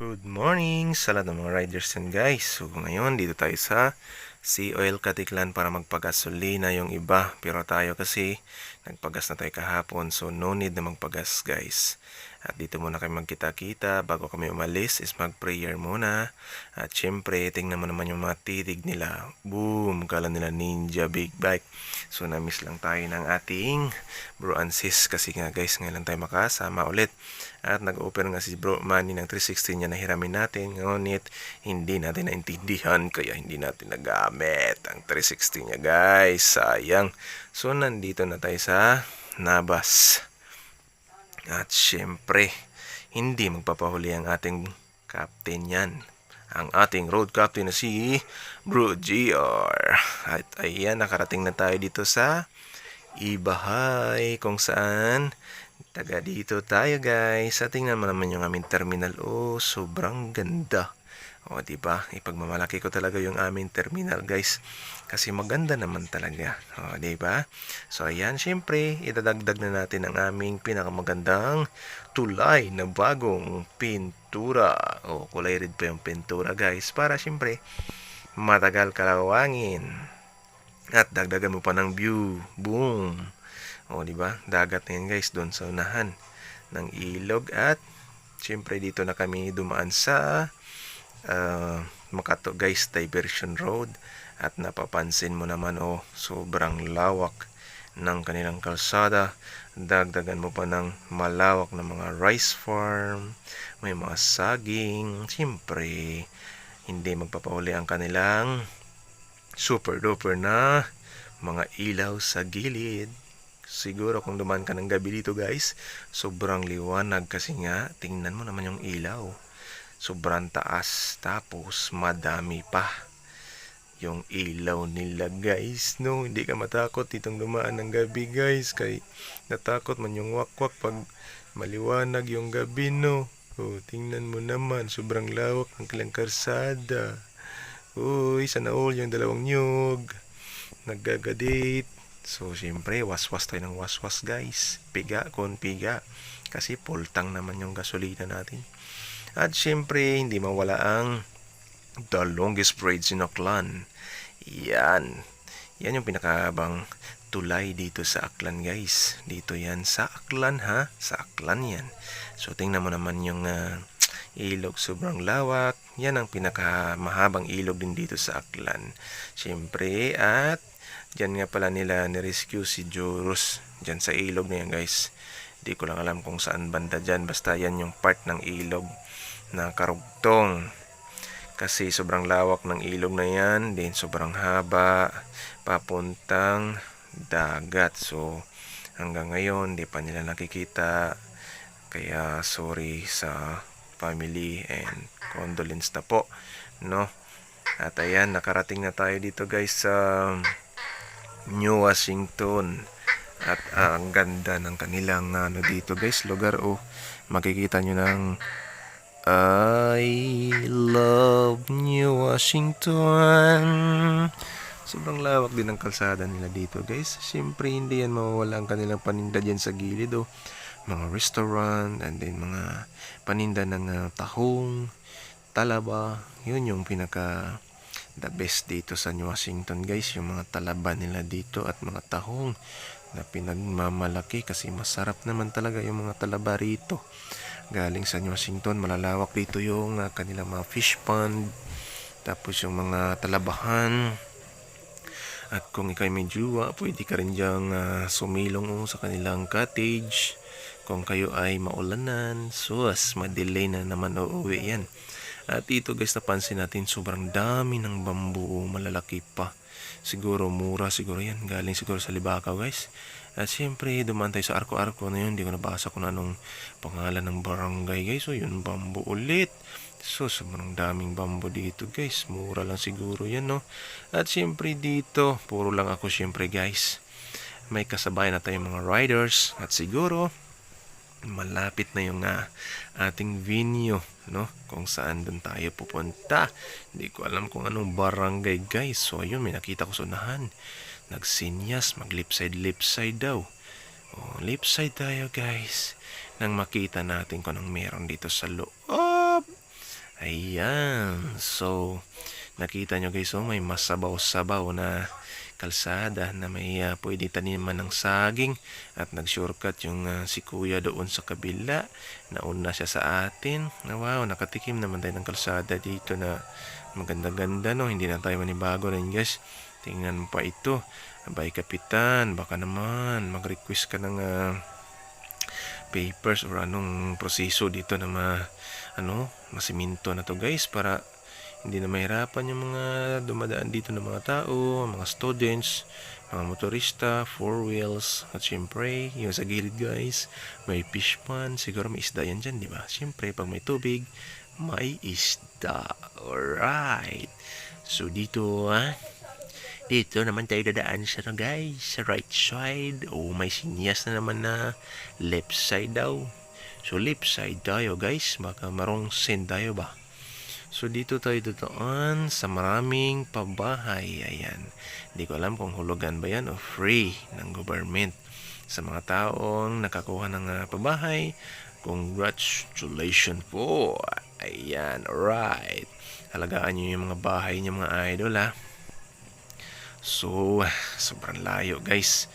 Good morning sa lahat ng mga riders and guys. So ngayon dito tayo sa Sea Oil Katiklan para magpagasolina yung iba. Pero tayo kasi nagpagas na tayo kahapon, so no need na magpagas guys. At dito muna kayo magkita-kita. Bago kami umalis is mag-prayer muna. At syempre tingnan mo naman yung mga titig nila. Boom! Kala nila ninja big bike. So na-miss lang tayo ng ating bro and sis kasi nga guys ngayon lang tayo makasama ulit. At nag-offer nga si Bro Manny ng 360 niya na hiramin natin. Ngunit hindi natin naintindihan kaya hindi natin nagamit ang 360 niya guys. Sayang. So nandito na tayo sa Nabas. At syempre, hindi magpapahuli ang ating captain yan. Ang ating road captain na si Bro GR. At ayan, nakarating na tayo dito sa Ibahay kung saan taga dito tayo guys. Sa tingnan mo naman yung aming terminal. Oh, sobrang ganda. O, diba? Ipagmamalaki ko talaga yung aming terminal guys. Kasi maganda naman talaga. O, diba? So, ayan. Syempre, idadagdag na natin ang aming pinakamagandang tulay na bagong pintura. O, kulay red pa yung pintura guys. Para syempre, matagal kalawangin. At dagdagan mo pa ng view. Boom! O, di ba? Dagat na yan guys doon sa unahan ng ilog. At syempre dito na kami dumaan sa Makato guys, Diversion Road. At napapansin mo naman sobrang lawak ng kanilang kalsada. Dagdagan mo pa ng malawak na mga rice farm. May mga saging. Syempre, hindi magpapauli ang kanilang super duper na mga ilaw sa gilid. Siguro kung dumaan ka ng gabi dito guys, sobrang liwanag kasi nga, tingnan mo naman yung ilaw. Sobrang taas, tapos madami pa yung ilaw nila guys. No, hindi ka matakot ditong dumaan ng gabi guys, kay natakot man yung wakwak pag maliwanag yung gabi no. Tingnan mo naman, sobrang lawak ng kanilang karsada. Uy, sana all yung dalawang nyug naggagadate. So, siyempre, waswas tayo ng waswas guys. Piga kon piga. Kasi pultang naman yung gasolina natin. At siyempre, hindi mawala ang the longest bridge in Aklan. Yan. Yan yung pinakabang tulay dito sa Aklan guys. Dito yan sa Aklan ha. Sa Aklan yan. So, tingnan mo naman yung ilog, sobrang lawak. Yan ang pinakamahabang ilog din dito sa Aklan. Siyempre, at dyan nga pala nila nirescue si Joros. Dyan sa ilog na yan guys. Di ko lang alam kung saan banda dyan. Basta yan yung part ng ilog na karugtong. Kasi sobrang lawak ng ilog na yan. Then sobrang haba. Papuntang dagat. So hanggang ngayon di pa nila nakikita. Kaya sorry sa family and condolence na po. No? At ayan, nakarating na tayo dito guys sa New Washington. At ang ganda ng kanilang dito guys, lugar. Makikita nyo ng I love New Washington. Sobrang lawak din ang kalsada nila dito guys. Siyempre hindi yan mawawala ang kanilang paninda dyan sa gilid mga restaurant and then mga paninda ng tahong, talaba. Yun yung pinaka the best dito sa New Washington guys, yung mga talaba nila dito at mga tahong na pinagmamalaki kasi masarap naman talaga yung mga talaba rito galing sa New Washington. Malalawak dito yung kanilang mga fish pond, tapos yung mga talabahan. At kung ikaw may jowa, pwede ka rin dyang sumilong sa kanilang cottage. Kung kayo ay maulanan, sus, madelay na naman uuwi yan. At ito guys, napansin natin sobrang dami ng bambu, malalaki pa. Siguro mura, siguro yan. Galing siguro sa Libakaw guys. At syempre, dumaan tayo sa arko-arko na yun. Hindi ko nabasa kung anong pangalan ng barangay guys. So yun, bambu ulit. So, sobrang daming bambu dito guys. Mura lang siguro yan no. At syempre dito, puro lang ako syempre guys. May kasabay na tayong mga riders. At siguro, malapit na yung ating venue no, kung saan dun tayo pupunta. Hindi ko alam kung anong barangay guys. So ayun, may nakita ko sa unahan, nagsinyas, mag left side daw. Left side tayo guys, nang makita natin kung anong meron dito sa loob. Ayan. So, nakita nyo guys, may masabaw-sabaw na kalsada na may pwede taniman ng saging at nag-shortcut yung si kuya doon sa kabila. Nauna siya sa atin. Wow, nakatikim naman tayo ng kalsada dito na maganda-ganda, no? Hindi na tayo manibago rin guys. Tingnan mo pa ito. Abay kapitan, baka naman mag-request ka ng papers or anong proseso dito na masiminto na to guys, para hindi na mahirapan yung mga dumadaan dito ng mga tao, mga students, mga motorista, four wheels, at syempre, yung sa gilid guys, may fish pond, siguro may isda yan dyan, di ba? Syempre, pag may tubig, may isda. Alright. So, dito naman tayo dadaan sa guys, sa right side. May sinyas na naman na left side daw. So, left side tayo guys, baka marong send tayo ba? So, dito tayo dadaan sa maraming pabahay. Ayan. Hindi ko alam kung hulugan ba yan o free ng government. Sa mga taong nakakuha ng pabahay, congratulations po. Ayan, alright. Halagaan nyo yung mga bahay nyo mga idol So, sobrang layo guys.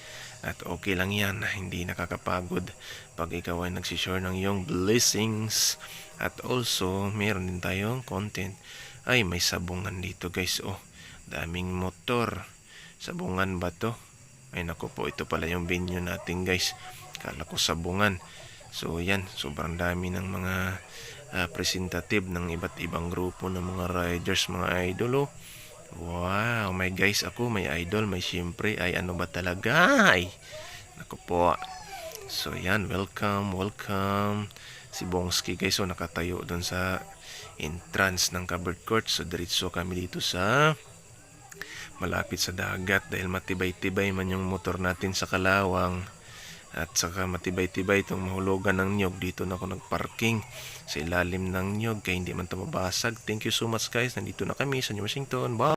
At okay lang yan, hindi nakakapagod pag ikaw ay nagsishare ng iyong blessings. At also, meron din tayong content. Ay, may sabungan dito guys. Daming motor. Sabungan ba to? Ay naku po, ito pala yung venue natin guys. Kala ko sabungan. So yan, sobrang dami ng mga representative ng iba't ibang grupo ng mga riders, mga idol. Wow, may guys ako, may idol, may syempre, ay ano ba talaga? Ay, naku po. So yan, welcome. Si Bongski guys, nakatayo doon sa entrance ng covered court. So diretso kami dito sa malapit sa dagat dahil matibay-tibay man yung motor natin sa Kalawang. At saka matibay-tibay itong mahulugan ng nyog. Dito na ako nagparking sa ilalim ng nyog kaya hindi man ito mabasag. Thank you so much guys. Nandito na kami sa New Washington. Bye!